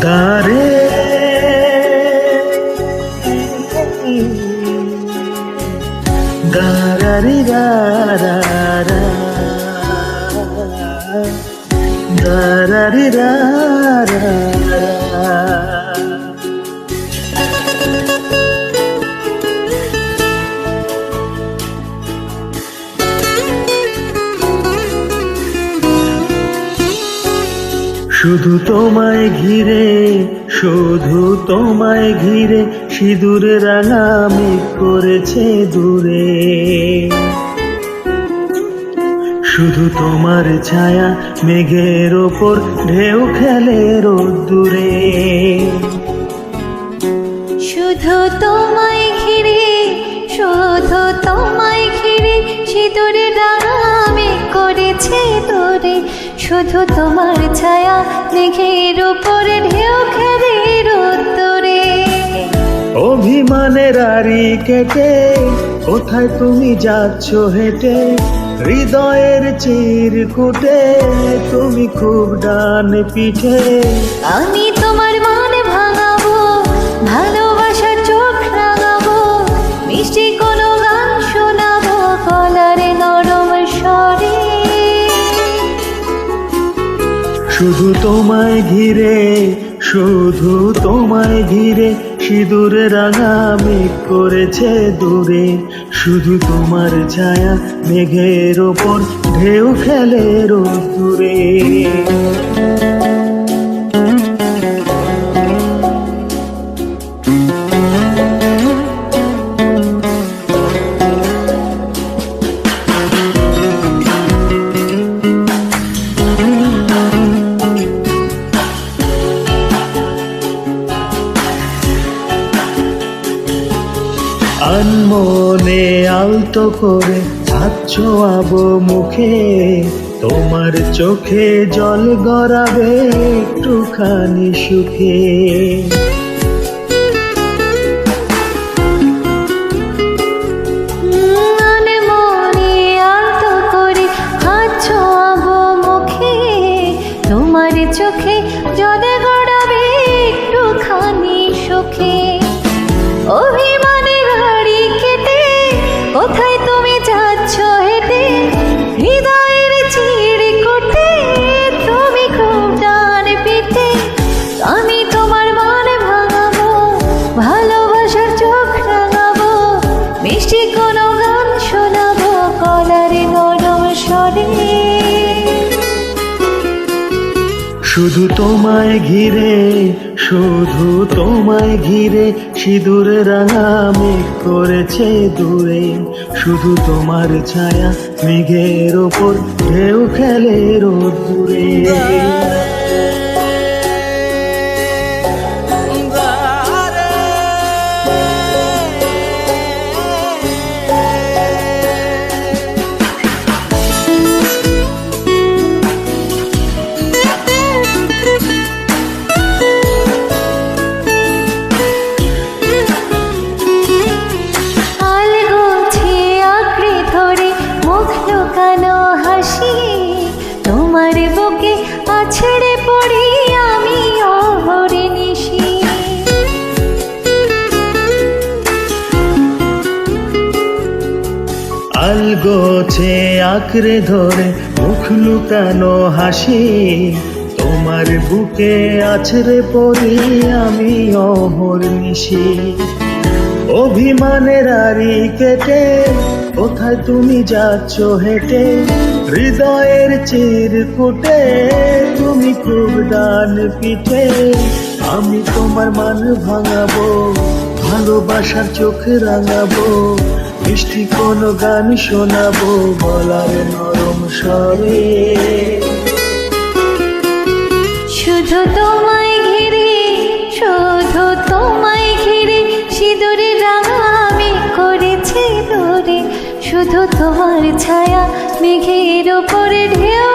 দারে দারারি দারারা দারারি দারারা। শুধু তোমায় ঘিরে, শুধু তোমায় ঘিরে সিঁদুর রাঙা মেঘ করেছে দূরে। শুধু তোমার ছায়া মেঘের ওপর ঢেউ খেলে রোদ্দুরে। শুধু তোমায় ঘিরে, শুধু তোমায় ঘিরে সিঁদুর রাঙা মেঘ করেছে দূরে। শুধু তোমার ছায়া মেঘের উপর ঢেউ খেলে রোদ্দুরে। অভিমানের আড়ি কেটে কোথায় তুমি যাচ্ছ হেঁটে, হৃদয়ের চিরকুটে তুমি খুব ডান পিঠে। আমি তোমার মন ভাঙাবো, ভালোবাসার চোখ রাঙাবো, মিষ্টি কোনো গান শোনাবো গলারে নরম স্বরে। শুধু তোমায় ঘিরে, শুধু তোমায় ঘিরে সিঁদুর রাঙা মেঘ করেছে দূরে। শুধু তোমার ছায়া মেঘের ওপর ঢেউ খেলে রোদ্দুরে। আনমনে আলতো করে হাত ছোঁয়াবো মুখে, তোমার চোখে জল গড়াবে একটুখানি সুখে। মনে আলতো করে হাত ছোঁয়াবো মুখে, তোমার চোখে জল গড়াবে একটুখানি সুখে। অভিমানের হাড়ি কেটে কোথায় তুমি যাচ্ছ হেঁটে, হৃদয়ের চিরকুটে তুমি খুব ডান পিঠে। আমি তোমার মন ভাঙাবো, ভালোবাসার চোখ রাঙাবো, মিষ্টি কোনো গান শোনাবো গলারে নরম স্বরে। শুধু তোমায় ঘিরে, শুধু তোমায় ঘিরে সিঁদুর রাঙা মেঘ করেছে দূরে। শুধু তোমার ছায়া মেঘের ওপর ঢেউ খেলে রোদ্দুরে। তোমার বুকে আছড়ে পড়ি আমি অহর্নিশি। আলগোছে আঁকড়ে ধরে মুখ লুকানো হাসি, তোমার বুকে আছড়ে পড়ি আমি অহর্নিশি। অভিমানের আড়ি কেটে কোথায় তুমি যাচ্ছ হেঁটে, হৃদয়ের চিরকুটে তুমি খুব ডান পিঠে। আমি তোমার মান ভাঙাবো, ভালোবাসার চোখ রাঙাবো, মিষ্টি কোনো গান শোনাবো গলার নরম স্বরে। শুধু তোমায় ঘিরে, শুধু তোমায় ঘিরে সিঁদুর রাঙা মেঘ করেছে দূরে। শুধু তোমার ছায়া মেঘের ওপরে ঢেউ